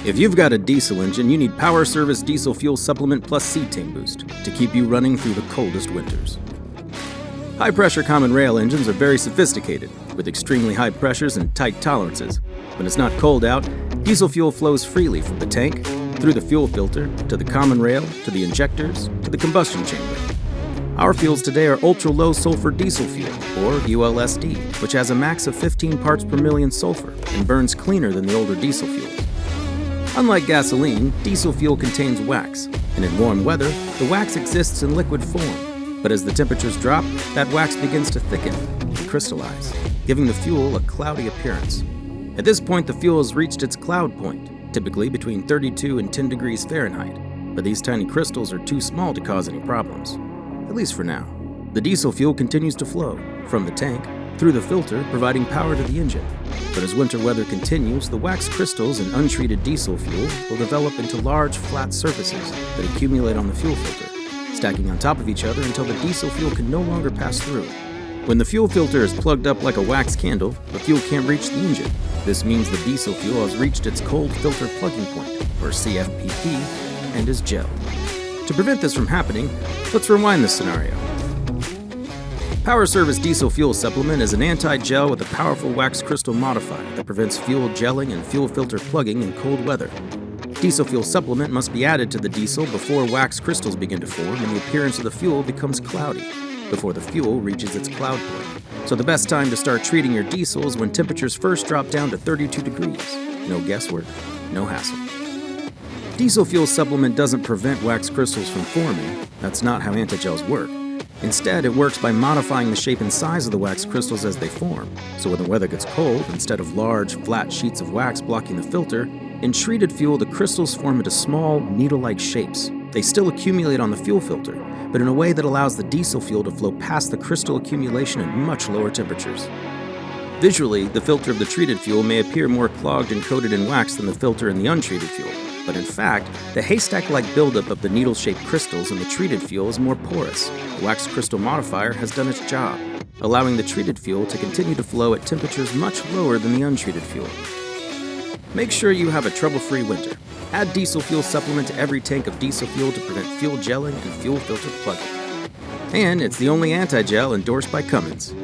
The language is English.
If you've got a diesel engine, you need Power Service Diesel Fuel Supplement Plus C-Tank Boost to keep you running through the coldest winters. High-pressure common rail engines are very sophisticated, with extremely high pressures and tight tolerances. When it's not cold out, diesel fuel flows freely from the tank, through the fuel filter, to the common rail, to the injectors, to the combustion chamber. Our fuels today are ultra-low sulfur diesel fuel, or ULSD, which has a max of 15 parts per million sulfur and burns cleaner than the older diesel fuels. Unlike gasoline, diesel fuel contains wax, and in warm weather, the wax exists in liquid form. But as the temperatures drop, that wax begins to thicken and crystallize, giving the fuel a cloudy appearance. At this point, the fuel has reached its cloud point, typically between 32 and 10 degrees Fahrenheit, but these tiny crystals are too small to cause any problems, at least for now. The diesel fuel continues to flow from the tank through the filter, providing power to the engine. But as winter weather continues, the wax crystals in untreated diesel fuel will develop into large, flat surfaces that accumulate on the fuel filter, stacking on top of each other until the diesel fuel can no longer pass through. When the fuel filter is plugged up like a wax candle, the fuel can't reach the engine. This means the diesel fuel has reached its cold filter plugging point, or CFPP, and is gelled. To prevent this from happening, let's rewind this scenario. Power Service Diesel Fuel Supplement is an anti-gel with a powerful wax crystal modifier that prevents fuel gelling and fuel filter plugging in cold weather. Diesel Fuel Supplement must be added to the diesel before wax crystals begin to form and the appearance of the fuel becomes cloudy, before the fuel reaches its cloud point. So the best time to start treating your diesel is when temperatures first drop down to 32 degrees. No guesswork, no hassle. Diesel Fuel Supplement doesn't prevent wax crystals from forming. That's not how antigels work. Instead, it works by modifying the shape and size of the wax crystals as they form. So when the weather gets cold, instead of large, flat sheets of wax blocking the filter, in treated fuel, the crystals form into small, needle-like shapes. They still accumulate on the fuel filter, but in a way that allows the diesel fuel to flow past the crystal accumulation at much lower temperatures. Visually, the filter of the treated fuel may appear more clogged and coated in wax than the filter in the untreated fuel. But in fact, the haystack-like buildup of the needle-shaped crystals in the treated fuel is more porous. The wax crystal modifier has done its job, allowing the treated fuel to continue to flow at temperatures much lower than the untreated fuel. Make sure you have a trouble-free winter. Add Diesel Fuel Supplement to every tank of diesel fuel to prevent fuel gelling and fuel filter plugging. And it's the only anti-gel endorsed by Cummins.